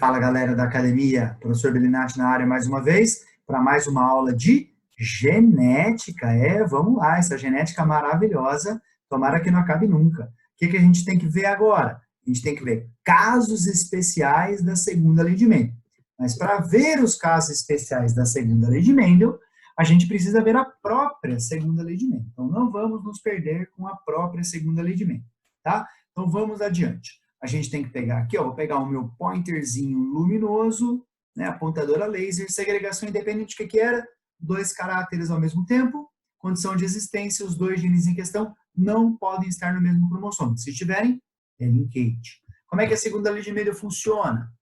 Fala, galera da academia, professor Belinati na área mais uma vez, para mais uma aula de genética. Vamos lá, essa genética maravilhosa, tomara que não acabe nunca. O que a gente tem que ver agora? A gente tem que ver casos especiais da segunda lei de Mendel. Mas para ver os casos especiais da segunda lei de Mendel, a gente precisa ver a própria segunda lei de Mendel. Então, não vamos nos perder com a própria segunda lei de Mendel, tá? Então, vamos adiante. A gente tem que pegar aqui, ó, vou pegar o meu pointerzinho luminoso, né, apontadora laser, segregação independente, o que era? Dois caracteres ao mesmo tempo, condição de existência, os dois genes em questão não podem estar no mesmo cromossomo. Se estiverem, é linkage. Como é que a segunda lei de Mendel funciona?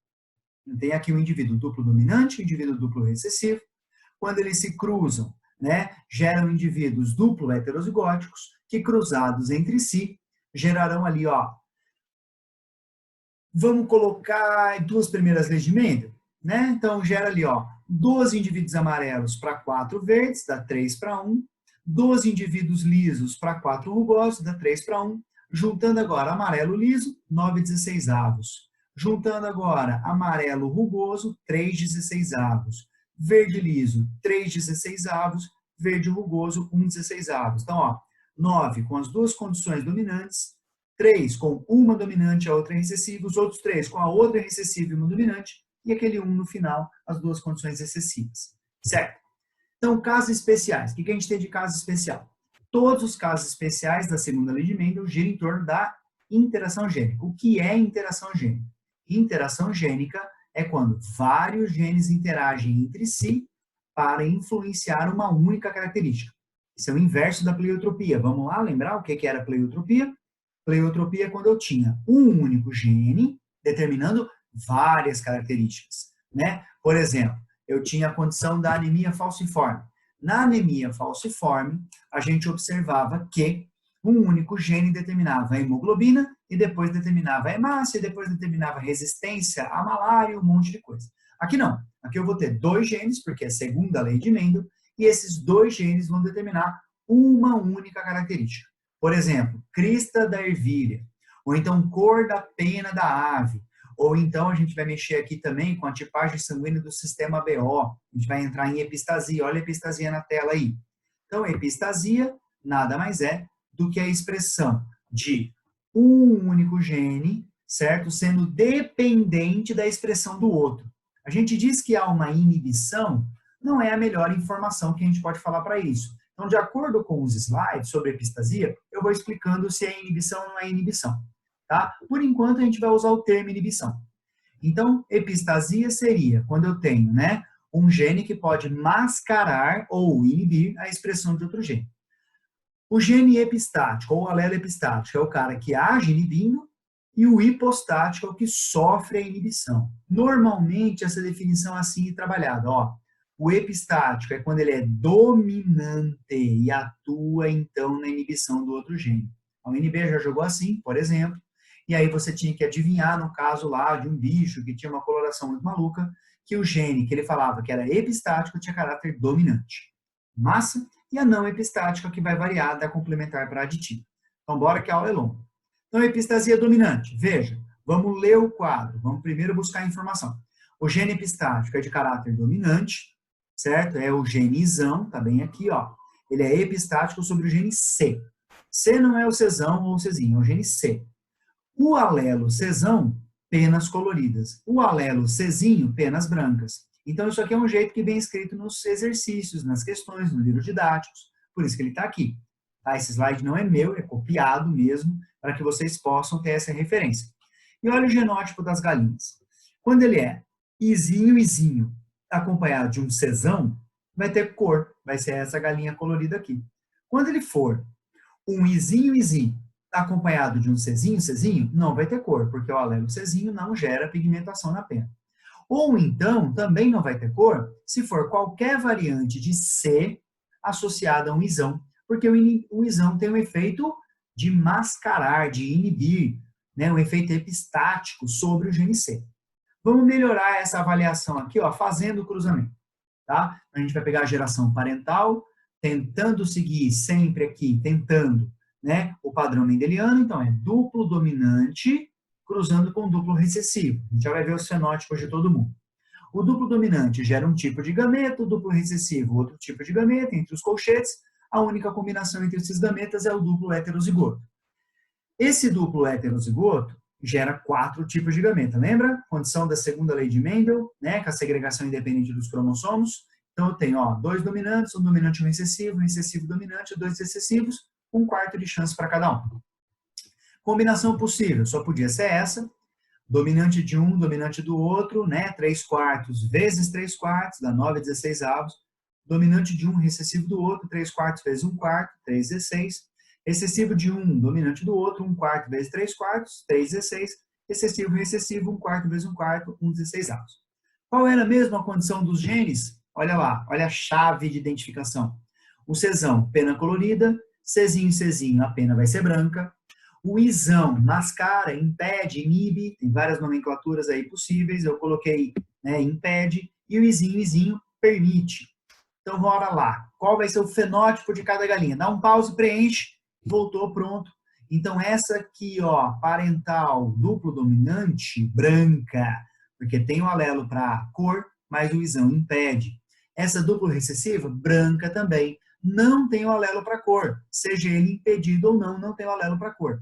Tem aqui o indivíduo duplo dominante e o indivíduo duplo recessivo. Quando eles se cruzam, né, geram indivíduos duplo heterozigóticos que, cruzados entre si, gerarão ali, ó, vamos colocar duas primeiras leis de Mendel, né? Então, gera ali, ó, 12 indivíduos amarelos para 4 verdes, dá 3 para 1. 12 indivíduos lisos para 4 rugosos, dá 3 para 1. Juntando agora amarelo liso, 9/16. Juntando agora amarelo rugoso, 3/16. Verde liso, 3/16. Verde rugoso, 1/16. Então, ó, 9 com as duas condições dominantes, 3 com uma dominante e a outra recessiva, os outros 3 com a outra recessiva e uma dominante, e aquele 1 no final, as duas condições recessivas. Certo? Então, casos especiais. O que a gente tem de caso especial? Todos os casos especiais da segunda lei de Mendel giram em torno da interação gênica. O que é interação gênica? Interação gênica é quando vários genes interagem entre si para influenciar uma única característica. Isso é o inverso da pleiotropia. Vamos lá lembrar o que era pleiotropia? Pleiotropia é quando eu tinha um único gene determinando várias características, né? Por exemplo, eu tinha a condição da anemia falciforme. Na anemia falciforme, a gente observava que um único gene determinava a hemoglobina e depois determinava a hemácia e depois determinava a resistência à malária e um monte de coisa. Aqui não. Aqui eu vou ter dois genes, porque é a segunda lei de Mendel, e esses dois genes vão determinar uma única característica. Por exemplo, crista da ervilha, ou então cor da pena da ave, ou então a gente vai mexer aqui também com a tipagem sanguínea do sistema BO, a gente vai entrar em epistasia, olha a epistasia na tela aí. Então, epistasia nada mais é do que a expressão de um único gene, certo? Sendo dependente da expressão do outro. A gente diz que há uma inibição, não é a melhor informação que a gente pode falar para isso. Então, de acordo com os slides sobre epistasia, eu vou explicando se é inibição ou não é inibição. Tá? Por enquanto, a gente vai usar o termo inibição. Então, epistasia seria quando eu tenho, né, um gene que pode mascarar ou inibir a expressão de outro gene. O gene epistático, ou alelo epistático, é o cara que age inibindo, e o hipostático é o que sofre a inibição. Normalmente, essa definição é assim trabalhada, ó. O epistático é quando ele é dominante e atua, então, na inibição do outro gene. A UNB já jogou assim, por exemplo, e aí você tinha que adivinhar, no caso lá de um bicho que tinha uma coloração muito maluca, que o gene que ele falava que era epistático tinha caráter dominante. Massa? E a não epistática, que vai variar da complementar para aditiva. Então, bora que a aula é longa. Então, epistasia dominante. Veja, vamos ler o quadro. Vamos primeiro buscar a informação. O gene epistático é de caráter dominante, certo? É o genizão, tá bem aqui, ó. Ele é epistático sobre o gene C. C não é o Czão ou o Czinho, é o gene C. O alelo Czão, penas coloridas. O alelo Czinho, penas brancas. Então, isso aqui é um jeito que vem escrito nos exercícios, nas questões, nos livros didáticos. Por isso que ele está aqui. Tá? Esse slide não é meu, é copiado mesmo, para que vocês possam ter essa referência. E olha o genótipo das galinhas. Quando ele é izinho, acompanhado de um Czão, vai ter cor, vai ser essa galinha colorida aqui. Quando ele for um izinho, acompanhado de um Czinho, não vai ter cor, porque o alelo Czinho não gera pigmentação na pena. Ou então, também não vai ter cor se for qualquer variante de C associada a um isão, porque o isão tem um efeito de mascarar, de inibir, né, um efeito epistático sobre o gene C. Vamos melhorar essa avaliação aqui, ó, fazendo o cruzamento. Tá? A gente vai pegar a geração parental, tentando seguir sempre aqui, tentando, né, o padrão mendeliano, então é duplo dominante cruzando com o duplo recessivo. A gente já vai ver os fenótipos de todo mundo. O duplo dominante gera um tipo de gameta, o duplo recessivo outro tipo de gameta, entre os colchetes. A única combinação entre esses gametas é o duplo heterozigoto. Esse duplo heterozigoto gera 4 tipos de gameta. Lembra? Condição da segunda lei de Mendel, né, com a segregação independente dos cromossomos. Então eu tenho 2 dominantes, um dominante e um recessivo dominante, 2 recessivos, 1/4 de chance para cada um. Combinação possível, só podia ser essa. Dominante de um, dominante do outro, né? 3/4 vezes 3/4, dá 9/16. Dominante de um, recessivo do outro, 3/4 vezes 1/4, 3/16. Recessivo de um, dominante do outro, 1/4 vezes 3/4, 3/16. Recessivo, 1/4 vezes 1/4, 1/16. Qual era mesmo a condição dos genes? Olha lá, olha a chave de identificação. O Czão, pena colorida, Czinho, a pena vai ser branca. O Izão mascara, impede, inibe, tem várias nomenclaturas aí possíveis, eu coloquei, né, impede, e o Izinho permite. Então, bora lá. Qual vai ser o fenótipo de cada galinha? Dá um pause, preenche, voltou, pronto. Então, essa aqui, parental duplo dominante, branca, porque tem o alelo para cor, mas o Izão impede. Essa duplo recessiva, branca também. Não tem o alelo para cor, seja ele impedido ou não, não tem o alelo para cor.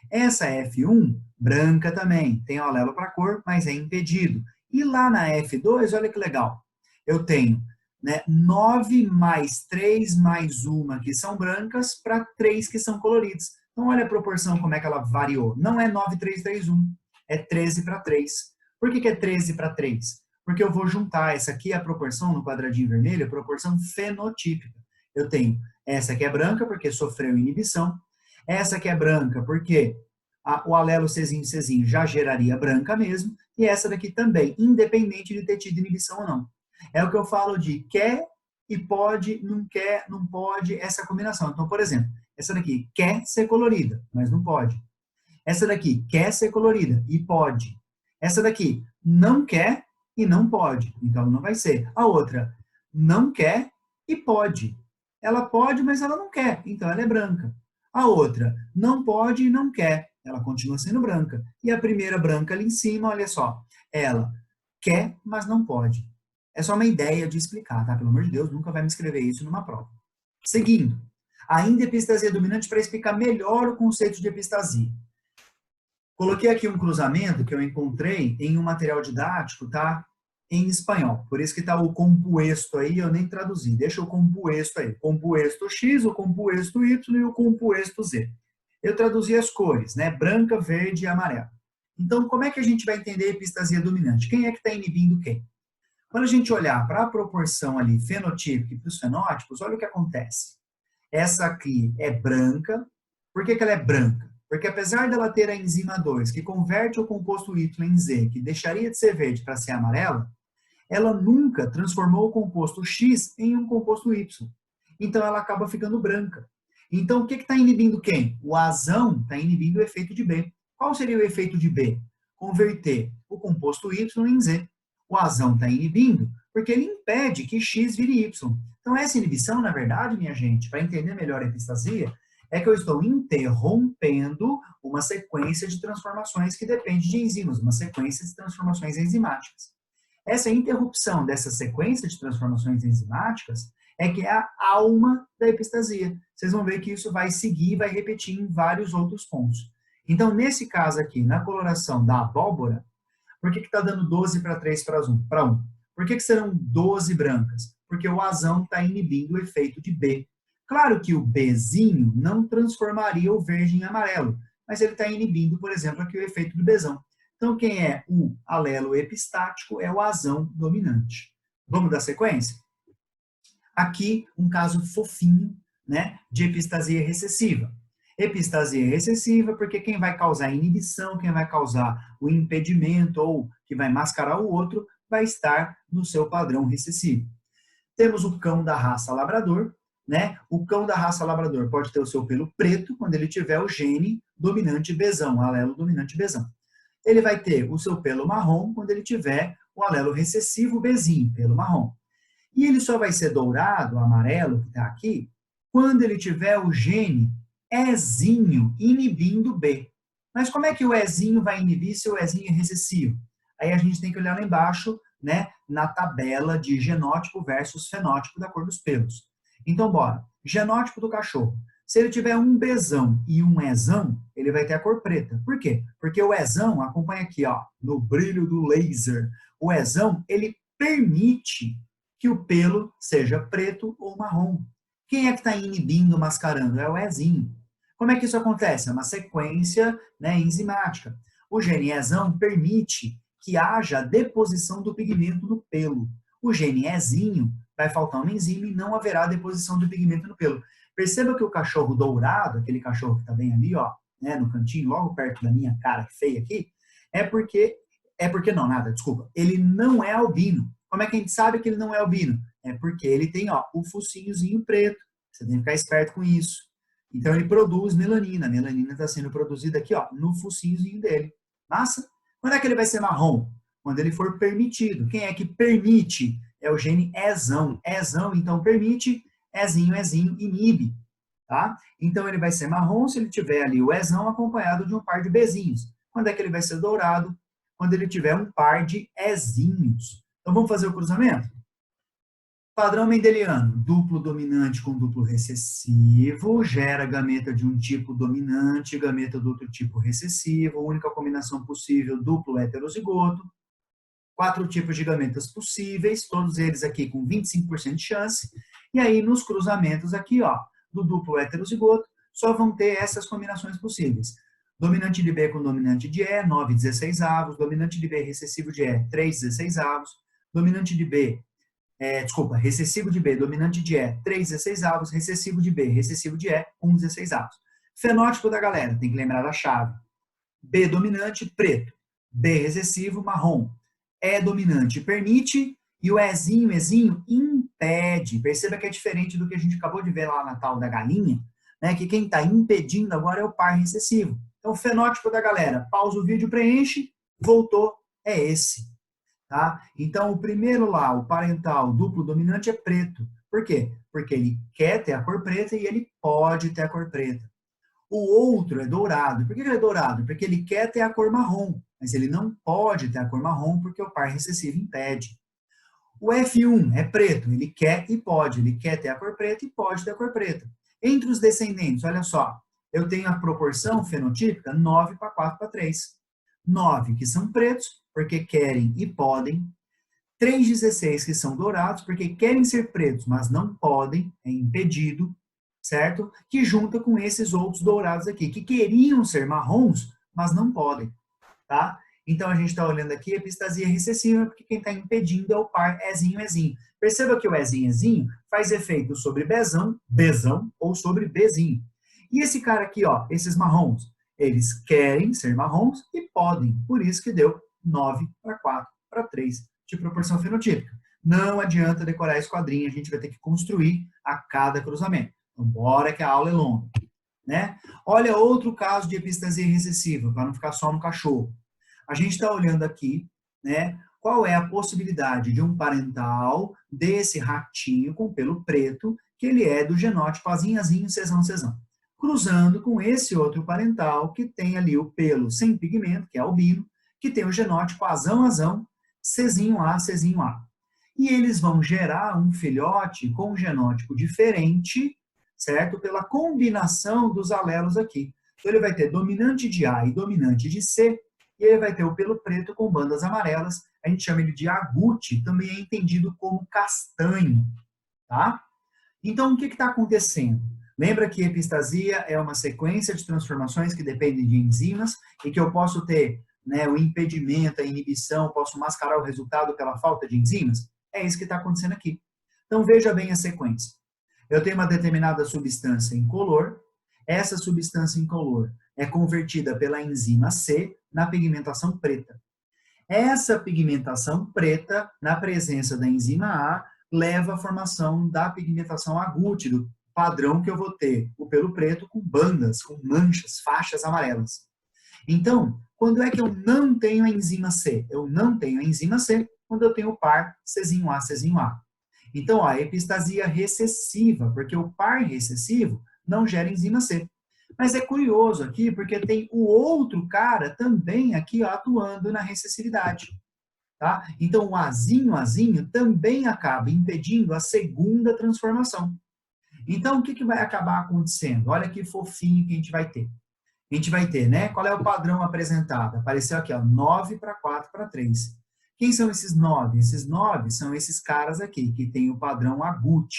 Essa F1, branca também, tem o alelo para cor, mas é impedido. E lá na F2, olha que legal, eu tenho, né, 9 mais 3 mais 1 que são brancas para 3 que são coloridas. Então olha a proporção como é que ela variou. Não é 9, 3, 3, 1, é 13 para 3. Por que é 13 para 3? Porque eu vou juntar, essa aqui é a proporção no quadradinho vermelho, a proporção fenotípica. Eu tenho essa que é branca porque sofreu inibição, essa que é branca porque o alelo Czinho já geraria branca mesmo, e essa daqui também, independente de ter tido inibição ou não. É o que eu falo de quer e pode, não quer, não pode, essa combinação. Então, por exemplo, essa daqui quer ser colorida, mas não pode. Essa daqui quer ser colorida e pode. Essa daqui não quer e não pode, então não vai ser. A outra não quer e pode. Ela pode, mas ela não quer, então ela é branca. A outra não pode e não quer, ela continua sendo branca. E a primeira branca ali em cima, olha só, ela quer, mas não pode. É só uma ideia de explicar, tá? Pelo amor de Deus, nunca vai me escrever isso numa prova. Seguindo, ainda epistasia dominante para explicar melhor o conceito de epistasia. Coloquei aqui um cruzamento que eu encontrei em um material didático, tá? Em espanhol. Por isso que tá o compuesto aí, eu nem traduzi. Deixa o compuesto aí. Compuesto X, o compuesto Y e o compuesto Z. Eu traduzi as cores, né? Branca, verde e amarela. Então, como é que a gente vai entender a epistasia dominante? Quem é que está inibindo quem? Quando a gente olhar para a proporção ali fenotípica e para os fenótipos, olha o que acontece. Essa aqui é branca. Por que ela é branca? Porque apesar dela ter a enzima 2, que converte o composto Y em Z, que deixaria de ser verde para ser amarela, ela nunca transformou o composto X em um composto Y. Então ela acaba ficando branca. Então o que está inibindo quem? O azão está inibindo o efeito de B. Qual seria o efeito de B? Converter o composto Y em Z. O azão está inibindo porque ele impede que X vire Y. Então essa inibição, na verdade, minha gente, para entender melhor a epistasia, é que eu estou interrompendo uma sequência de transformações que depende de enzimas, uma sequência de transformações enzimáticas. Essa interrupção dessa sequência de transformações enzimáticas é que é a alma da epistasia. Vocês vão ver que isso vai seguir e vai repetir em vários outros pontos. Então, nesse caso aqui, na coloração da abóbora, por que está dando 12 para 3 para 1? Por que serão 12 brancas? Porque o azão está inibindo o efeito de B. Claro que o Bzinho não transformaria o verde em amarelo, mas ele está inibindo, por exemplo, aqui o efeito do Bzão. Então, quem é o alelo epistático é o azão dominante. Vamos dar sequência? Aqui, um caso fofinho, né, de epistasia recessiva. Epistasia recessiva porque quem vai causar a inibição, quem vai causar o impedimento ou que vai mascarar o outro, vai estar no seu padrão recessivo. Temos o cão da raça labrador, né? O cão da raça labrador pode ter o seu pelo preto quando ele tiver o gene dominante Bzão, o alelo dominante Bzão. Ele vai ter o seu pelo marrom quando ele tiver o alelo recessivo Bzinho, pelo marrom. E ele só vai ser dourado, amarelo, que está aqui, quando ele tiver o gene Ezinho inibindo B. Mas como é que o Ezinho vai inibir se o Ezinho é recessivo? Aí a gente tem que olhar lá embaixo, né, na tabela de genótipo versus fenótipo da cor dos pelos. Então, bora. Genótipo do cachorro. Se ele tiver um Bzão e um Ezão, ele vai ter a cor preta. Por quê? Porque o Ezão, acompanha aqui, ó, no brilho do laser. O Ezão, ele permite que o pelo seja preto ou marrom. Quem é que está inibindo, mascarando? É o Ezinho. Como é que isso acontece? É uma sequência, né, enzimática. O gene Ezão permite que haja deposição do pigmento no pelo. O gene Ezinho vai faltar uma enzima e não haverá deposição do pigmento no pelo. Perceba que o cachorro dourado, aquele cachorro que está bem ali, ó, né, no cantinho, logo perto da minha cara feia aqui, é porque não, nada, desculpa, ele não é albino. Como é que a gente sabe que ele não é albino? É porque ele tem, ó, o focinhozinho preto. Você tem que ficar esperto com isso. Então ele produz melanina. A melanina está sendo produzida aqui, ó, no focinhozinho dele. Massa? Quando é que ele vai ser marrom? Quando ele for permitido. Quem é que permite? É o gene Ezão. Ezão, então, permite. Ezinho, Ezinho, inibe. Tá? Então ele vai ser marrom se ele tiver ali o Ezão acompanhado de um par de Bzinhos. Quando é que ele vai ser dourado? Quando ele tiver um par de Ezinhos. Então vamos fazer o cruzamento? Padrão mendeliano, duplo dominante com duplo recessivo, gera gameta de um tipo dominante, gameta do outro tipo recessivo, única combinação possível, duplo heterozigoto, 4 tipos de gametas possíveis, todos eles aqui com 25% de chance, e aí nos cruzamentos aqui, ó, do duplo heterozigoto, só vão ter essas combinações possíveis. Dominante de B com dominante de E, 9/16avos, dominante de B recessivo de E, 3/16avos, dominante de B recessivo de B, dominante de E, 3/16avos, recessivo de B, recessivo de E, 1/16avos. Fenótipo da galera, tem que lembrar da chave. B dominante, preto. B recessivo, marrom. E dominante, permite. E o Ezinho impede. Perceba que é diferente do que a gente acabou de ver lá na tal da galinha, né? Que quem está impedindo agora é o par recessivo. Então, o fenótipo da galera, pausa o vídeo, preenche, voltou, é esse. Tá? Então, o primeiro lá, o parental duplo dominante é preto. Por quê? Porque ele quer ter a cor preta e ele pode ter a cor preta. O outro é dourado. Por que ele é dourado? Porque ele quer ter a cor marrom, mas ele não pode ter a cor marrom porque o par recessivo impede. O F1 é preto, ele quer e pode. Ele quer ter a cor preta e pode ter a cor preta. Entre os descendentes, olha só, eu tenho a proporção fenotípica 9/4/3. 9 que são pretos, porque querem e podem. 3/16 que são dourados, porque querem ser pretos, mas não podem, é impedido, certo? Que junta com esses outros dourados aqui, que queriam ser marrons, mas não podem, tá? Então a gente está olhando aqui a epistasia recessiva, porque quem está impedindo é o par Ezinho. Perceba que o Ezinho faz efeito sobre Bzão ou sobre Bzinho. E esse cara aqui, ó, esses marrons, eles querem ser marrons e podem, por isso que deu 9/4/3 de proporção fenotípica. Não adianta decorar esse quadrinho, a gente vai ter que construir a cada cruzamento. Então, bora que a aula é longa. Né? Olha outro caso de epistasia recessiva, para não ficar só no cachorro. A gente está olhando aqui, né, qual é a possibilidade de um parental desse ratinho com pelo preto, que ele é do genótipo Azinhazinho, Cezão. Cruzando com esse outro parental que tem ali o pelo sem pigmento, que é albino, que tem o genótipo Azão, Czinho A. E eles vão gerar um filhote com um genótipo diferente, certo? Pela combinação dos alelos aqui. Então, ele vai ter dominante de A e dominante de C, e ele vai ter o pelo preto com bandas amarelas. A gente chama ele de agute, também é entendido como castanho, tá? Então, o que está acontecendo? Lembra que epistasia é uma sequência de transformações que dependem de enzimas e que eu posso ter, né, o impedimento, a inibição, posso mascarar o resultado pela falta de enzimas? É isso que está acontecendo aqui. Então, veja bem a sequência. Eu tenho uma determinada substância incolor, essa substância incolor é convertida pela enzima C na pigmentação preta. Essa pigmentação preta, na presença da enzima A, leva à formação da pigmentação agute, do padrão que eu vou ter o pelo preto com bandas, com manchas, faixas amarelas. Então, quando é que eu não tenho a enzima C? Eu não tenho a enzima C quando eu tenho o par Czinho A. Então, ó, a epistasia recessiva, porque o par recessivo não gera enzima C. Mas é curioso aqui, porque tem o outro cara também aqui ó, atuando na recessividade. Tá? Então, o azinho também acaba impedindo a segunda transformação. Então, o que vai acabar acontecendo? Olha que fofinho que a gente vai ter. A gente vai ter, né? Qual é o padrão apresentado? Apareceu aqui, ó, 9 para 4 para 3. Quem são esses 9? Esses 9 são esses caras aqui, que tem o padrão agut,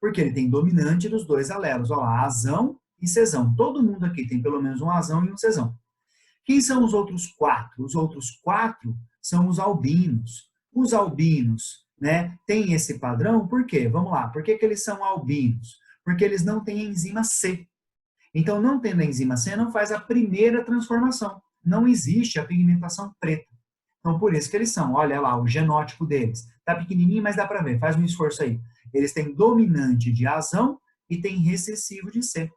porque ele tem dominante dos dois alelos. Olha lá, azão e cesão. Todo mundo aqui tem pelo menos um azão e um cesão. Quem são os outros 4? Os outros 4 são os albinos. Os albinos, né, têm esse padrão, por quê? Vamos lá, por que eles são albinos? Porque eles não têm enzima C. Então, não tendo a enzima C, não faz a primeira transformação. Não existe a pigmentação preta. Então, por isso que eles são. Olha lá, o genótipo deles. Está pequenininho, mas dá para ver. Faz um esforço aí. Eles têm dominante de azão e têm recessivo de C.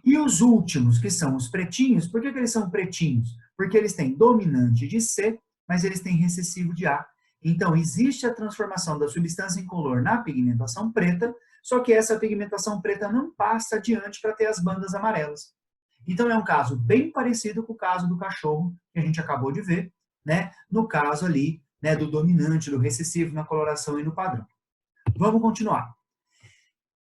E os últimos, que são os pretinhos, por que eles são pretinhos? Porque eles têm dominante de C, mas eles têm recessivo de A. Então, existe a transformação da substância incolor na pigmentação preta, só que essa pigmentação preta não passa adiante para ter as bandas amarelas. Então, é um caso bem parecido com o caso do cachorro, que a gente acabou de ver, né? No caso ali, né, do dominante, do recessivo na coloração e no padrão. Vamos continuar.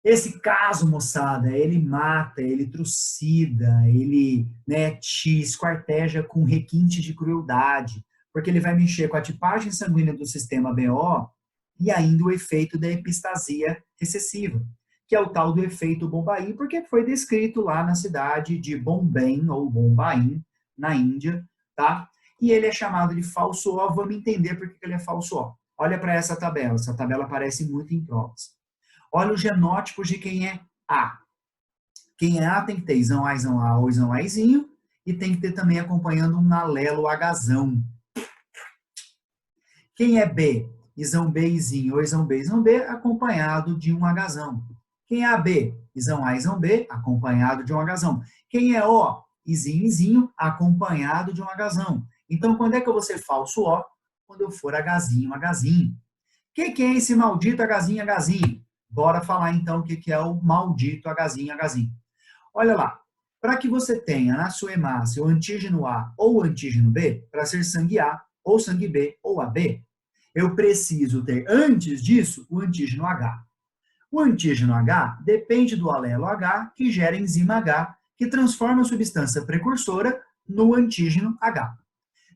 Esse caso, moçada, ele mata, ele trucida, ele, né, te esquarteja com requinte de crueldade, porque ele vai mexer com a tipagem sanguínea do sistema BO e ainda o efeito da epistasia recessiva, que é o tal do efeito Bombaim, porque foi descrito lá na cidade de Bombay, ou Bombaim, na Índia, tá? E ele é chamado de falso O. Vamos entender por que ele é falso O. Olha para essa tabela aparece muito em provas. Olha os genótipos de quem é A. Quem é A tem que ter isão A, isão A ou isão Azinho, e tem que ter também acompanhando um alelo Hzão. Quem é B? Isão B, izinho ou isão B, acompanhado de um Hzão. Quem é AB? Isão A, isão B, acompanhado de um Hzão. Quem é O? Izinho, izinho, acompanhado de um Hzão. Então, quando é que eu vou ser falso O? Quando eu for Hzinho, Hzinho. O que é esse maldito Hzinho, Hzinho? Bora falar então o que é o maldito Hzinho, Hzinho. Olha lá, para que você tenha na sua hemácia o antígeno A ou o antígeno B, para ser sangue A, ou sangue B, ou AB, eu preciso ter, antes disso, o antígeno H. O antígeno H depende do alelo H, que gera enzima H, que transforma a substância precursora no antígeno H.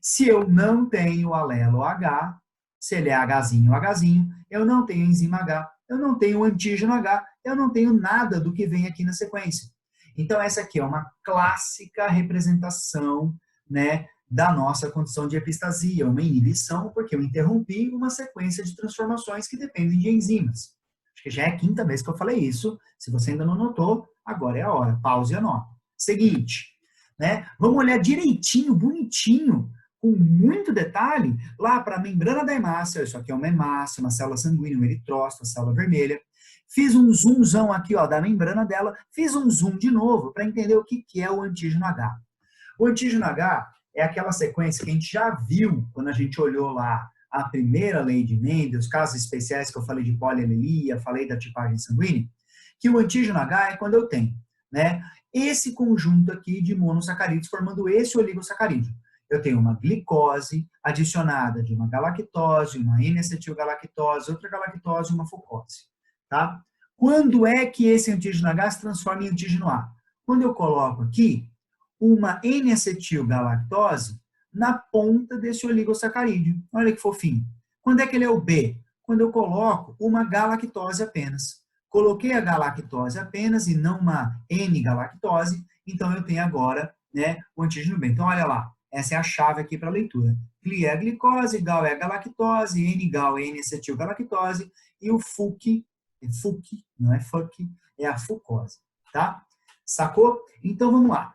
Se eu não tenho o alelo H, se ele é Hzinho, Hzinho, eu não tenho enzima H, eu não tenho o antígeno H, eu não tenho nada do que vem aqui na sequência. Então, essa aqui é uma clássica representação, né, da nossa condição de epistasia, uma inibição, porque eu interrompi uma sequência de transformações que dependem de enzimas. Acho que já é a quinta vez que eu falei isso. Se você ainda não notou, agora é a hora. Pause e anota. Seguinte, né, vamos olhar direitinho, bonitinho, com muito detalhe, lá para a membrana da hemácia. Isso aqui é uma hemácia, uma célula sanguínea, um eritrócito, a célula vermelha. Fiz um zoomzão aqui, ó, da membrana dela. Fiz um zoom de novo para entender o que é o antígeno H. O antígeno H é aquela sequência que a gente já viu quando a gente olhou lá a primeira lei de Mendel, os casos especiais que eu falei de polialelia, falei da tipagem sanguínea, que o antígeno H é quando eu tenho, né, esse conjunto aqui de monossacarídeos formando esse oligosacarídeo. Eu tenho uma glicose adicionada de uma galactose, uma N-acetilgalactose, outra galactose e uma fucose. Tá? Quando é que esse antígeno H se transforma em antígeno A? Quando eu coloco aqui uma N-acetilgalactose na ponta desse oligosacarídeo. Olha que fofinho. Quando é que ele é o B? Quando eu coloco uma galactose apenas. Coloquei a galactose apenas e não uma N-galactose, então eu tenho agora, né, o antígeno B. Então, olha lá, essa é a chave aqui para a leitura. Gli é a glicose, gal é a galactose, N-gal é N-acetilgalactose e o FUC, não é FUC, é a fucose, tá? Sacou? Então, vamos lá.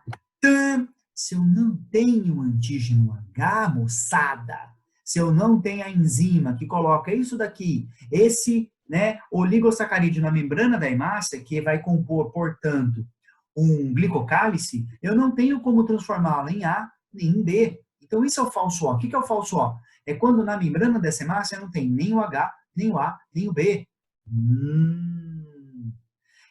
Se eu não tenho antígeno H, moçada, se eu não tenho a enzima que coloca isso daqui, esse, né, oligosacarídeo na membrana da hemácia, que vai compor, portanto, um glicocálice, eu não tenho como transformá-lo em A nem em B. Então, isso é o falso O. O que é o falso O? É quando na membrana dessa hemácia não tem nem o H, nem o A, nem o B.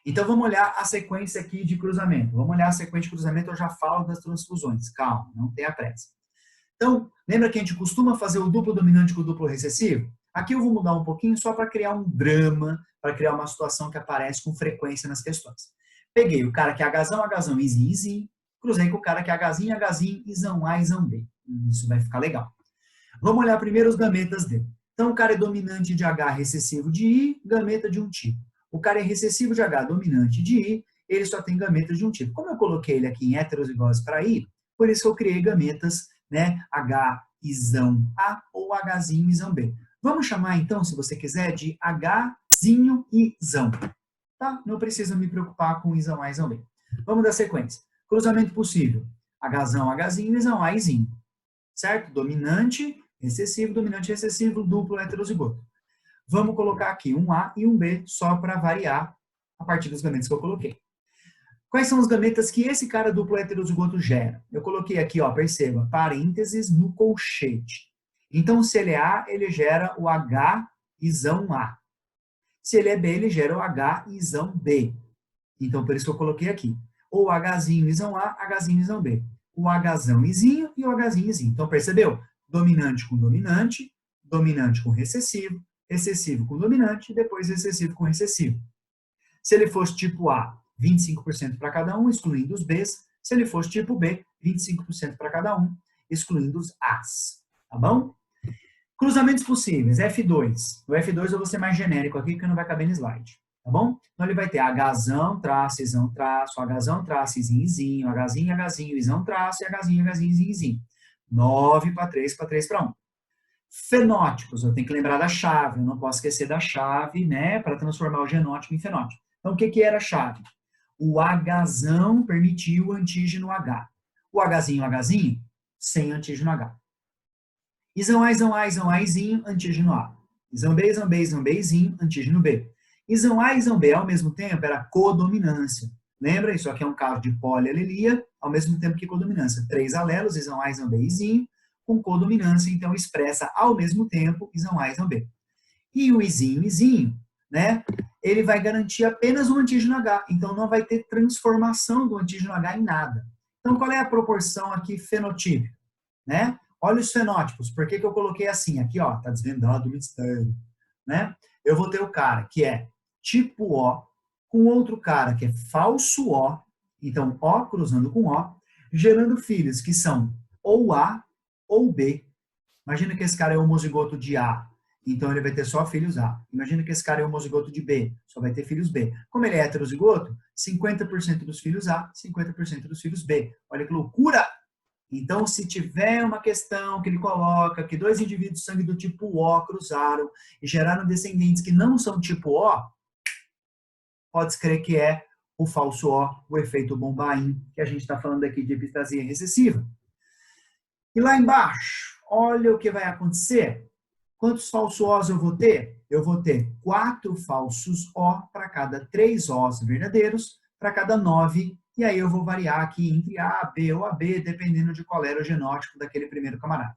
Então, vamos olhar a sequência aqui de cruzamento. Vamos olhar a sequência de cruzamento, eu já falo das transfusões. Calma, não tenha pressa. Então, lembra que a gente costuma fazer o duplo dominante com o duplo recessivo? Aqui eu vou mudar um pouquinho só para criar um drama, para criar uma situação que aparece com frequência nas questões. Peguei o cara que é Hzão, Izinho, Izinho, cruzei com o cara que é Hzinho, Izão A, Izão B. Isso vai ficar legal. Vamos olhar primeiro os gametas dele. Então, o cara é dominante de H, recessivo de I, gameta de um tipo. O cara é recessivo de H, dominante de I, ele só tem gametas de um tipo. Como eu coloquei ele aqui em heterozigose para I, por isso que eu criei gametas, né, H, Izão A ou Hzinho, Izão B. Vamos chamar, então, se você quiser, de Hzinho e Izão. Tá? Não precisa me preocupar com Izão A, Izão B. Vamos dar sequência. Cruzamento possível. Hzão, Hzinho, Izão A, Izinho. Certo? Dominante, recessivo, duplo heterozigoto. Vamos colocar aqui um A e um B só para variar a partir dos gametas que eu coloquei. Quais são os gametas que esse cara duplo heterozigoto gera? Eu coloquei aqui, ó, perceba, parênteses no colchete. Então, se ele é A, ele gera o H Izão A. Se ele é B, ele gera o H Izão B. Então, por isso que eu coloquei aqui. Ou Hzinho Izão A, Hzinho Izão B. O Hzão Izinho e o Hzinho Izinho. Então, percebeu? Dominante com dominante com recessivo, recessivo com dominante, e depois recessivo com recessivo. Se ele fosse tipo A, 25% para cada um, excluindo os Bs. Se ele fosse tipo B, 25% para cada um, excluindo os As. Tá bom? Cruzamentos possíveis, F2. O F2 eu vou ser mais genérico aqui, porque não vai caber no slide. Tá bom? Então ele vai ter Hzão, traço, Izão, traço, Hzão, traço, Izinho, Izinho, Hzinho, Izão, traço, e Hzinho, Izinho, Izinho. 9 para 3 para 1. Fenótipos, eu tenho que lembrar da chave, eu não posso esquecer da chave, né, para transformar o genótipo em fenótipo. Então, o que era a chave? O Hzão permitiu o antígeno H. O Hzinho, sem antígeno H. Izão A, Izinho, antígeno A. Izão B, Izinho, antígeno B. Izão A, Izão B, ao mesmo tempo, era codominância. Lembra? Isso aqui é um caso de polialelia, ao mesmo tempo que codominância. 3 alelos, Izão A, Izão B, Izinho, com codominância, então expressa ao mesmo tempo Izão A, Izão B. E o Izinho, né? Ele vai garantir apenas o antígeno H, então não vai ter transformação do antígeno H em nada. Então, qual é a proporção aqui fenotípica, né? Olha os fenótipos. Por que eu coloquei assim? Aqui, ó, tá desvendado o mistério, né? Eu vou ter o cara que é tipo O, com outro cara que é falso O, então O cruzando com O, gerando filhos que são ou A ou B. Imagina que esse cara é homozigoto de A, então ele vai ter só filhos A. Imagina que esse cara é homozigoto de B, só vai ter filhos B. Como ele é heterozigoto, 50% dos filhos A, 50% dos filhos B. Olha que loucura! Então, se tiver uma questão que ele coloca que 2 indivíduos de sangue do tipo O cruzaram e geraram descendentes que não são tipo O, pode-se crer que é o falso O, o efeito Bombaim, que a gente está falando aqui de epistasia recessiva. E lá embaixo, olha o que vai acontecer. Quantos falsos Os eu vou ter? Eu vou ter 4 falsos O para cada 3 Os verdadeiros, para cada 9, e aí eu vou variar aqui entre A, B ou AB, dependendo de qual era o genótipo daquele primeiro camarada.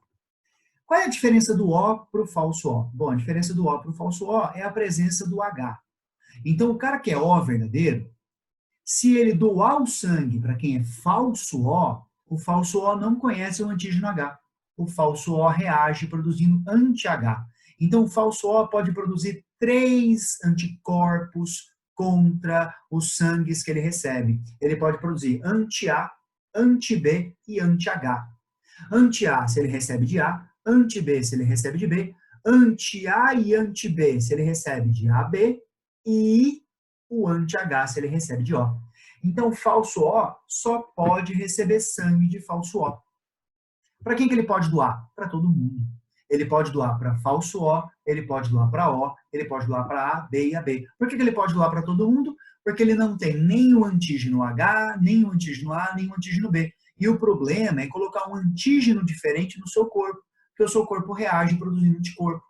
Qual é a diferença do O para o falso O? Bom, a diferença do O para o falso O é a presença do H. Então, o cara que é O verdadeiro, se ele doar o sangue para quem é falso o falso O não conhece o antígeno H. O falso O reage produzindo anti-H. Então, o falso O pode produzir 3 anticorpos contra os sangues que ele recebe. Ele pode produzir anti-A, anti-B e anti-H. Anti-A se ele recebe de A, anti-B se ele recebe de B, anti-A e anti-B se ele recebe de AB e o anti-H se ele recebe de O. Então, o falso O só pode receber sangue de falso O. Para quem que ele pode doar? Para todo mundo. Ele pode doar para falso O, ele pode doar para O, ele pode doar para A, B e AB. Por que ele pode doar para todo mundo? Porque ele não tem nem o antígeno H, nem o antígeno A, nem o antígeno B. E o problema é colocar um antígeno diferente no seu corpo, porque o seu corpo reage produzindo anticorpo.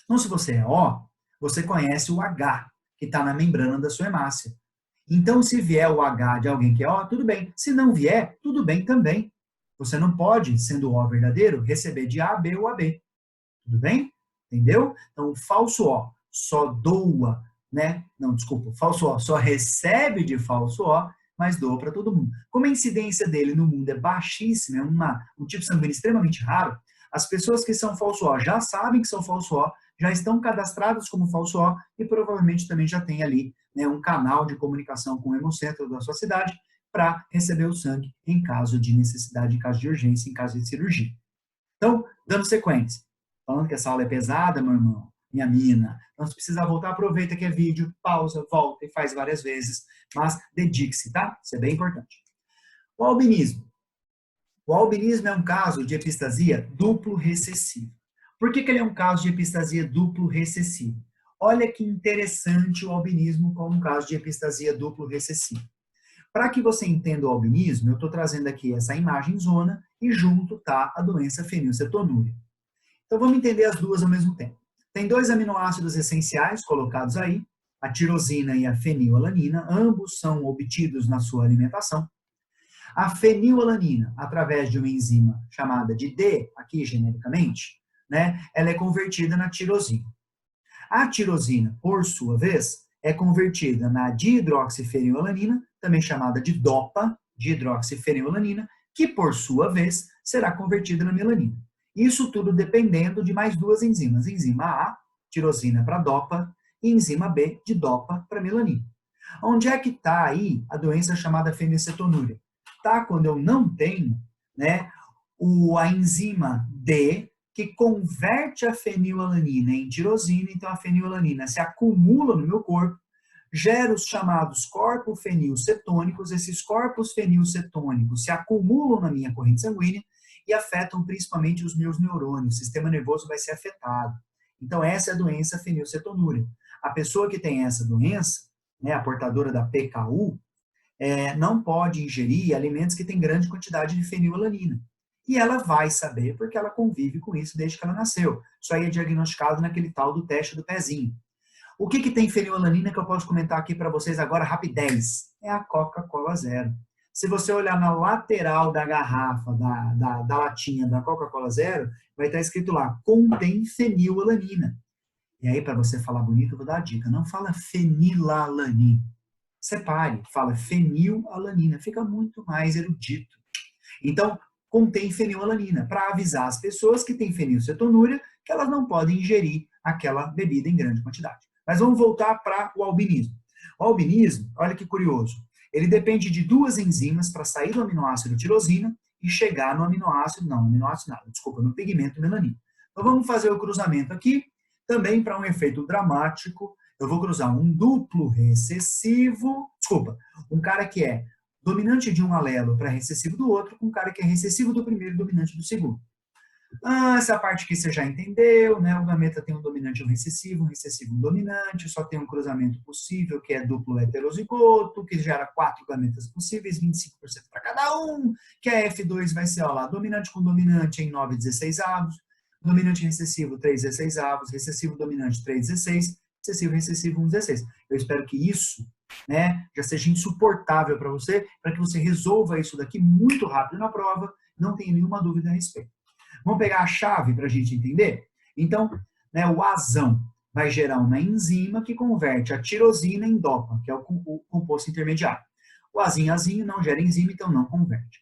Então, se você é O, você conhece o H, que está na membrana da sua hemácia. Então, se vier o H de alguém que é O, tudo bem. Se não vier, tudo bem também. Você não pode, sendo O verdadeiro, receber de A, B ou AB. Tudo bem? Entendeu? Então, o falso O só doa né? Não, desculpa, falso O só recebe de falso O, mas doa para todo mundo. Como a incidência dele no mundo é baixíssima, é um tipo sanguíneo extremamente raro, as pessoas que são falso O já sabem que são falso O, já estão cadastradas como falso O e provavelmente também já tem ali, né, um canal de comunicação com o hemocentro da sua cidade para receber o sangue em caso de necessidade, em caso de urgência, em caso de cirurgia. Então, dando sequência, falando que essa aula é pesada, meu irmão, minha mina, então se precisar voltar, aproveita que é vídeo, pausa, volta e faz várias vezes, mas dedique-se, tá? Isso é bem importante. O albinismo. O albinismo é um caso de epistasia duplo recessivo. Por que ele é um caso de epistasia duplo recessivo? Olha que interessante o albinismo como um caso de epistasia duplo recessivo. Para que você entenda o albinismo, eu estou trazendo aqui essa imagem zona e junto está a doença fenilcetonúria. Então vamos entender as duas ao mesmo tempo. Tem dois aminoácidos essenciais colocados aí, a tirosina e a fenilalanina, ambos são obtidos na sua alimentação. A fenilalanina, através de uma enzima chamada de D, aqui genericamente, né, ela é convertida na tirosina. A tirosina, por sua vez, é convertida na dihidroxifenilalanina, também chamada de DOPA, dihidroxifenilalanina, que por sua vez será convertida na melanina. Isso tudo dependendo de mais duas enzimas, enzima A, tirosina para DOPA, e enzima B, de DOPA para melanina. Onde é que está aí a doença chamada fenilcetonúria? Está quando eu não tenho, né, a enzima D, que converte a fenilalanina em tirosina, então a fenilalanina se acumula no meu corpo, gera os chamados corpos fenilcetônicos, esses corpos fenilcetônicos se acumulam na minha corrente sanguínea e afetam principalmente os meus neurônios, o sistema nervoso vai ser afetado. Então essa é a doença fenilcetonúria. A pessoa que tem essa doença, né, a portadora da PKU, não pode ingerir alimentos que têm grande quantidade de fenilalanina. E ela vai saber porque ela convive com isso desde que ela nasceu. Isso aí é diagnosticado naquele tal do teste do pezinho. O que tem fenilalanina que eu posso comentar aqui para vocês agora, rapidez? É a Coca-Cola Zero. Se você olhar na lateral da garrafa, da latinha da Coca-Cola Zero, vai estar escrito lá, contém fenilalanina. E aí, para você falar bonito, eu vou dar a dica. Não fala fenilalanina. Separe, fala fenilalanina. Fica muito mais erudito. Então, contém fenilalanina, para avisar as pessoas que têm fenilcetonúria que elas não podem ingerir aquela bebida em grande quantidade. Mas vamos voltar para o albinismo. O albinismo, olha que curioso, ele depende de duas enzimas para sair do aminoácido tirosina e chegar no no pigmento melanina. Então vamos fazer o cruzamento aqui, também para um efeito dramático, eu vou cruzar um duplo recessivo, um cara que é dominante de um alelo para recessivo do outro, com um cara que é recessivo do primeiro e dominante do segundo. Essa parte aqui você já entendeu, né? O gameta tem um dominante e um recessivo um dominante, só tem um cruzamento possível, que é duplo heterozigoto, que gera 4 gametas possíveis, 25% para cada um, que a F2 vai ser, ó lá, dominante com dominante em 9/16avos, dominante recessivo 3/16avos, recessivo dominante 3/16, recessivo 1/16. Eu espero que isso, né, já seja insuportável para que você resolva isso daqui muito rápido na prova, não tenha nenhuma dúvida a respeito. Vamos pegar a chave para a gente entender? Então, né, o azão vai gerar uma enzima que converte a tirosina em DOPA, que é o composto intermediário. O azinho não gera enzima, então não converte.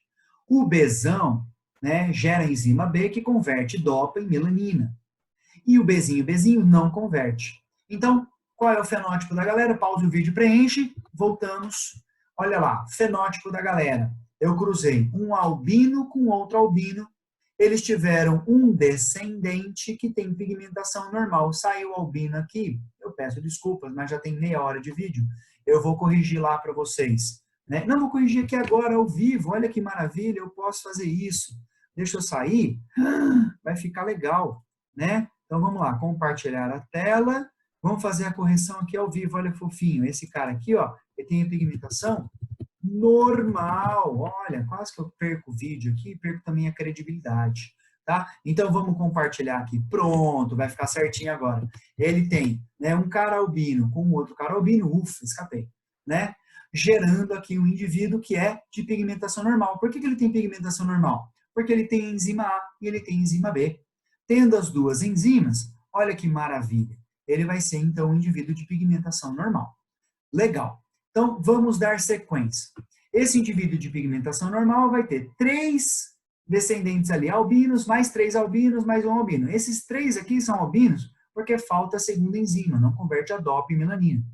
O Bzão, né, gera a enzima B que converte DOPA em melanina. E o Bzinho não converte. Então, qual é o fenótipo da galera? Pausa o vídeo, preenche, voltamos. Olha lá, fenótipo da galera. Eu cruzei um albino com outro albino, eles tiveram um descendente que tem pigmentação normal. Saiu albino aqui, eu peço desculpas, mas já tem meia hora de vídeo. Eu vou corrigir lá para vocês. Né? Não vou corrigir aqui agora, ao vivo. Olha que maravilha, eu posso fazer isso. Deixa eu sair. Vai ficar legal. Né? Então vamos lá, compartilhar a tela. Vamos fazer a correção aqui ao vivo. Olha fofinho. Esse cara aqui, ó, ele tem a pigmentação normal. Olha, quase que eu perco o vídeo aqui, perco também a credibilidade, tá? Então vamos compartilhar aqui. Pronto, vai ficar certinho agora. Ele tem, né, um cara albino com outro cara albino, ufa, escapei, né? Gerando aqui um indivíduo que é de pigmentação normal. Por que ele tem pigmentação normal? Porque ele tem enzima A e ele tem enzima B. Tendo as duas enzimas, olha que maravilha. ele vai ser, então, um indivíduo de pigmentação normal. Legal. Então, vamos dar sequência. Esse indivíduo de pigmentação normal vai ter 3 descendentes ali, albinos, mais 3 albinos, mais um albino. Esses 3 aqui são albinos porque falta a segunda enzima, não converte a DOP em melanina.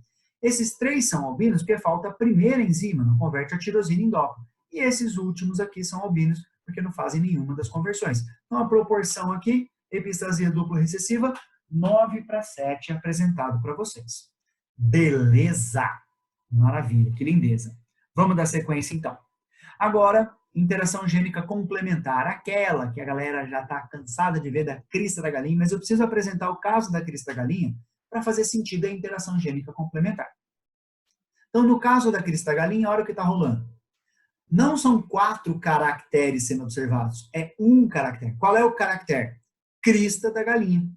Esses 3 são albinos porque falta a primeira enzima, não converte a tirosina em DOPA. E esses últimos aqui são albinos porque não fazem nenhuma das conversões. Então, a proporção aqui, epistasia dupla recessiva, 9:7 apresentado para vocês. Beleza! Maravilha, que lindeza. Vamos dar sequência, então. Agora, interação gênica complementar, aquela que a galera já está cansada de ver da crista da galinha, mas eu preciso apresentar o caso da crista da galinha para fazer sentido a interação gênica complementar. Então, no caso da crista da galinha, olha o que está rolando. Não são 4 caracteres sendo observados, é um caractere. Qual é o caractere? Crista da galinha.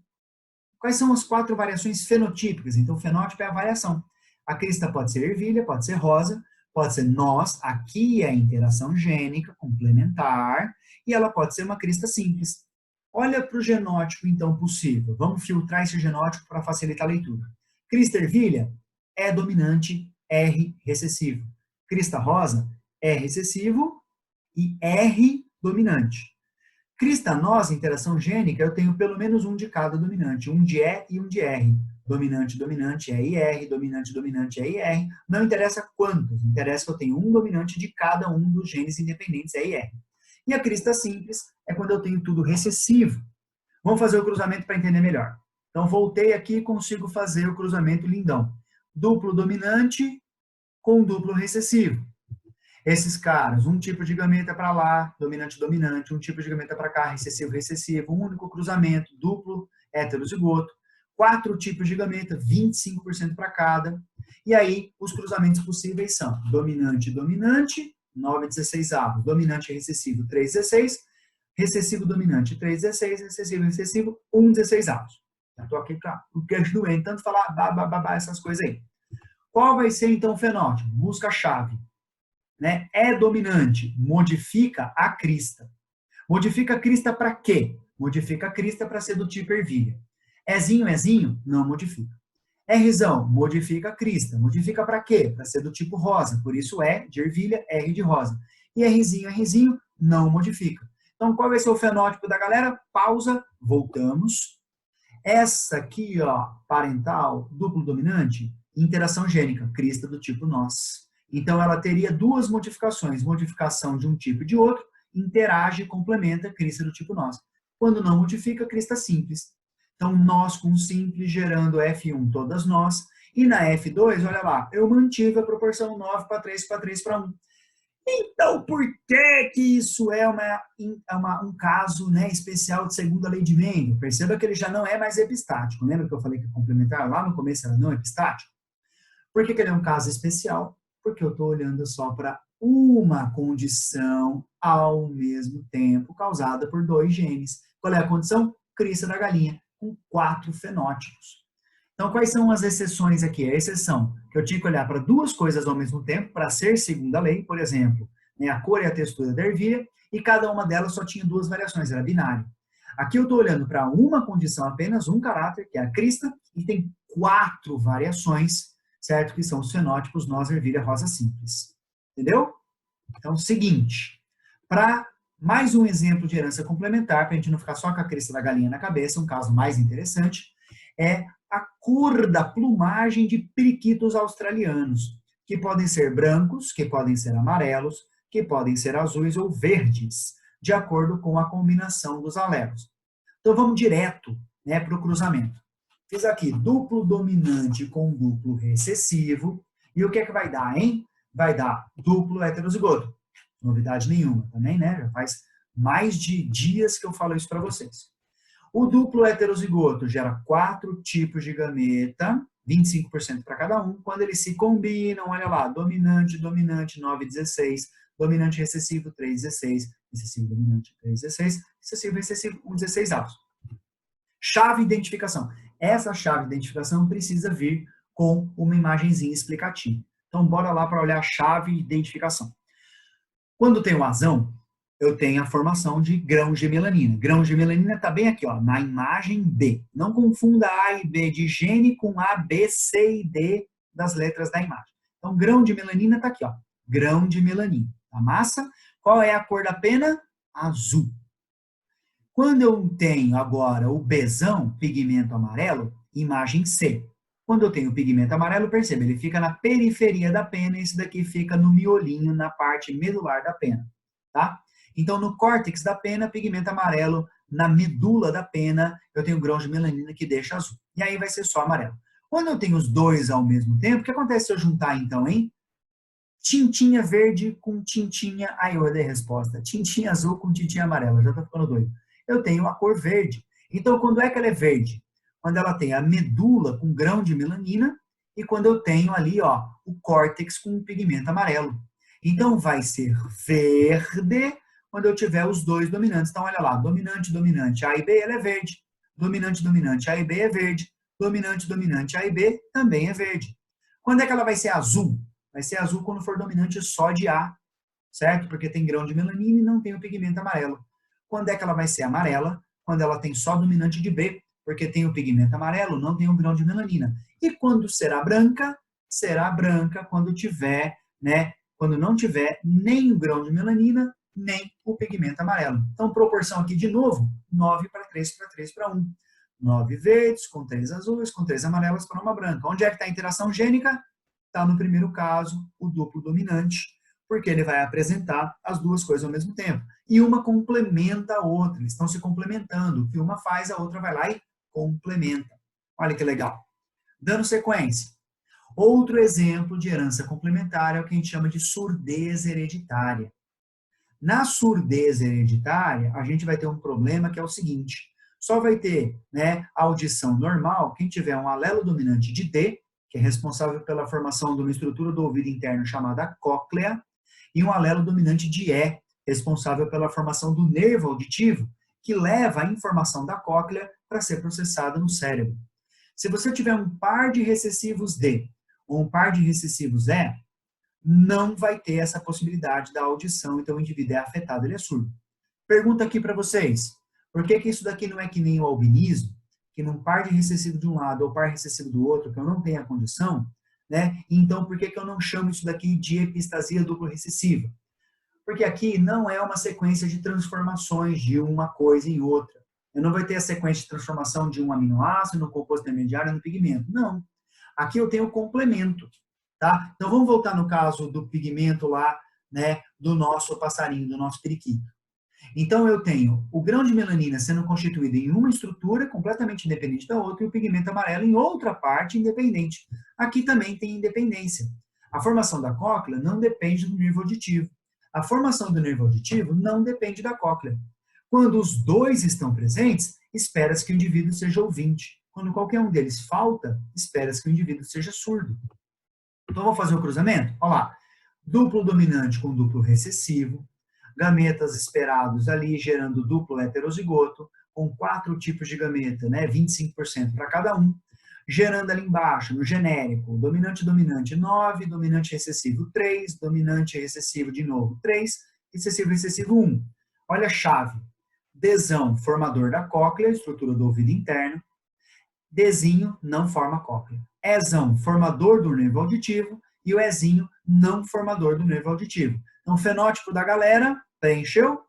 Quais são as 4 variações fenotípicas? Então, o fenótipo é a variação. A crista pode ser ervilha, pode ser rosa, pode ser noz, aqui é a interação gênica complementar, e ela pode ser uma crista simples. Olha para o genótipo, então, possível. Vamos filtrar esse genótipo para facilitar a leitura. Crista ervilha é dominante, R recessivo. Crista rosa é recessivo e R dominante. Crista noz, interação gênica, eu tenho pelo menos um de cada dominante, um de E e um de R. Dominante, dominante, E e R, dominante, dominante, E e R. Não interessa quantos, interessa que eu tenho um dominante de cada um dos genes independentes, E e R. E a crista simples é quando eu tenho tudo recessivo. Vamos fazer o cruzamento para entender melhor. Então, voltei aqui e consigo fazer o cruzamento lindão. Duplo dominante com duplo recessivo. Esses caras, um tipo de gameta para lá, dominante, dominante, um tipo de gameta para cá, recessivo, recessivo, um único cruzamento, duplo, heterozigoto, 4 tipos de gameta, 25% para cada. E aí, os cruzamentos possíveis são dominante, dominante, 9/16 avos, dominante recessivo, 3/16, recessivo dominante, 3/16, recessivo, recessivo, 1/16 avos. Já estou aqui para o queixo doente, tanto falar babá, essas coisas aí. Qual vai ser, então, o fenótipo? Busca a chave. Né? É dominante, modifica a crista. Modifica a crista para quê? Modifica a crista para ser do tipo ervilha. Ezinho, não modifica. Rzão, modifica a crista. Modifica para quê? Para ser do tipo rosa. Por isso E de ervilha, R de rosa. E Rzinho, não modifica. Então, qual vai ser o fenótipo da galera? Pausa, voltamos. Essa aqui, ó, parental, duplo dominante, interação gênica, crista do tipo nós. Então, ela teria 2 modificações. Modificação de um tipo e de outro, interage e complementa crista do tipo nós. Quando não modifica, crista simples. Então, nós com simples gerando F1 todas nós. E na F2, olha lá, eu mantive a proporção 9:3:3:1. Então, por que isso é um caso, né, especial de segunda lei de Mendel? Perceba que ele já não é mais epistático. Lembra que eu falei que complementar lá no começo era não epistático? Por que ele é um caso especial? Porque eu estou olhando só para uma condição ao mesmo tempo causada por 2 genes. Qual é a condição? Crista da galinha, com 4 fenótipos. Então, quais são as exceções aqui? A exceção que eu tinha que olhar para 2 coisas ao mesmo tempo para ser segunda lei, por exemplo, né, a cor e a textura da ervilha, e cada uma delas só tinha 2 variações, era binário. Aqui eu estou olhando para uma condição apenas, um caráter, que é a crista, e tem 4 variações, certo? Que são os fenótipos noz, ervilha, rosa simples. Entendeu? Então, seguinte, para mais um exemplo de herança complementar, para a gente não ficar só com a crista da galinha na cabeça, um caso mais interessante, é a cor da plumagem de periquitos australianos, que podem ser brancos, que podem ser amarelos, que podem ser azuis ou verdes, de acordo com a combinação dos alelos. Então, vamos direto, né, para o cruzamento. Fiz aqui duplo dominante com duplo recessivo. E o que é que vai dar, hein? Vai dar duplo heterozigoto. Novidade nenhuma também, né? Já faz mais de dias que eu falo isso para vocês. O duplo heterozigoto gera 4 tipos de gameta, 25% para cada um. Quando eles se combinam, olha lá, dominante, dominante, 9/16, dominante recessivo, 3/16, recessivo, dominante, 3/16, recessivo, recessivo, 1/16 avos. Chave identificação. Essa chave de identificação precisa vir com uma imagenzinha explicativa. Então, bora lá para olhar a chave de identificação. Quando tem o azão, eu tenho a formação de grãos de melanina. Grãos de melanina está bem aqui, ó, na imagem B. Não confunda A e B de gene com A, B, C e D das letras da imagem. Então, grão de melanina está aqui, ó, grão de melanina. A massa, qual é a cor da pena? Azul. Quando eu tenho agora o Bzão, pigmento amarelo, imagem C. Quando eu tenho o pigmento amarelo, perceba, ele fica na periferia da pena e esse daqui fica no miolinho, na parte medular da pena, tá? Então, no córtex da pena, pigmento amarelo, na medula da pena, eu tenho grãos de melanina que deixa azul. E aí vai ser só amarelo. Quando eu tenho os dois ao mesmo tempo, o que acontece se eu juntar então, hein? Tintinha verde com tintinha... Aí eu dei a resposta. Tintinha azul com tintinha amarela. Já tô ficando doido. Eu tenho a cor verde. Então, quando é que ela é verde? Quando ela tem a medula com grão de melanina e quando eu tenho ali, ó, o córtex com pigmento amarelo. Então, vai ser verde quando eu tiver os dois dominantes. Então, olha lá, dominante, dominante, A e B, ela é verde. Dominante, dominante, A e B é verde. Dominante, dominante, A e B também é verde. Quando é que ela vai ser azul? Vai ser azul quando for dominante só de A, certo? Porque tem grão de melanina e não tem o pigmento amarelo. Quando é que ela vai ser amarela? Quando ela tem só dominante de B, porque tem o pigmento amarelo, não tem o grão de melanina. E quando será branca? Será branca quando tiver, né? Quando não tiver nem o grão de melanina, nem o pigmento amarelo. Então, proporção aqui de novo, 9 para 3 para 3 para 1. 9 verdes com 3 azuis, com 3 amarelas para uma branca. Onde é que está a interação gênica? Está no primeiro caso, o duplo dominante, porque ele vai apresentar as duas coisas ao mesmo tempo. E uma complementa a outra, eles estão se complementando. O que uma faz, a outra vai lá e complementa. Olha que legal. Dando sequência. Outro exemplo de herança complementar é o que a gente chama de surdez hereditária. Na surdez hereditária, a gente vai ter um problema que é o seguinte, só vai ter, né, audição normal quem tiver um alelo dominante de D, que é responsável pela formação de uma estrutura do ouvido interno chamada cóclea, e um alelo dominante de E, responsável pela formação do nervo auditivo, que leva a informação da cóclea para ser processada no cérebro. Se você tiver um par de recessivos D ou um par de recessivos E, não vai ter essa possibilidade da audição, então o indivíduo é afetado, ele é surdo. Pergunta aqui para vocês, por que isso daqui não é que nem o albinismo, que num par de recessivo de um lado ou par recessivo do outro, que eu não tenho a condição, né? Então, por que eu não chamo isso daqui de epistasia duplo recessiva? Porque aqui não é uma sequência de transformações de uma coisa em outra. Eu não vou ter a sequência de transformação de um aminoácido no composto intermediário no pigmento. Não. Aqui eu tenho o complemento. Tá? Então, vamos voltar no caso do pigmento lá, né, do nosso passarinho, do nosso periquito. Então, eu tenho o grão de melanina sendo constituído em uma estrutura completamente independente da outra e o pigmento amarelo em outra parte independente. Aqui também tem independência. A formação da cóclea não depende do nervo auditivo. A formação do nervo auditivo não depende da cóclea. Quando os dois estão presentes, espera-se que o indivíduo seja ouvinte. Quando qualquer um deles falta, espera-se que o indivíduo seja surdo. Então, vamos fazer o cruzamento? Olha lá. Duplo dominante com duplo recessivo, gametas esperados ali, gerando duplo heterozigoto, com 4 tipos de gameta, né, 25% para cada um, gerando ali embaixo, no genérico, dominante 9, dominante recessivo 3, dominante recessivo de novo 3, recessivo 1. Olha a chave. Dzão, formador da cóclea, estrutura do ouvido interno. Dzinho não forma cóclea. Ezão, formador do nervo auditivo, e o Ezinho, não formador do nervo auditivo. Então, o fenótipo da galera preencheu?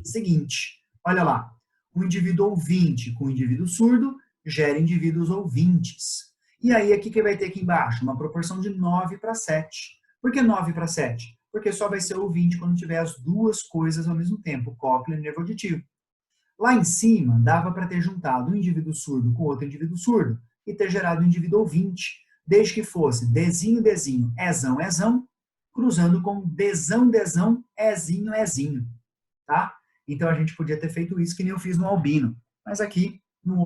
Seguinte, olha lá. O indivíduo ouvinte com o indivíduo surdo gera indivíduos ouvintes. E aí, o que vai ter aqui embaixo? Uma proporção de 9 para 7. Por que 9 para 7? Porque só vai ser ouvinte quando tiver as duas coisas ao mesmo tempo, cóclea e nervo auditivo. Lá em cima, dava para ter juntado um indivíduo surdo com outro indivíduo surdo e ter gerado um indivíduo ouvinte, desde que fosse Dzinho, Dzinho, Ezão, Ezão, cruzando com Dzão, Dzão, Ezinho, Ezinho, tá? Então a gente podia ter feito isso que nem eu fiz no albino, mas aqui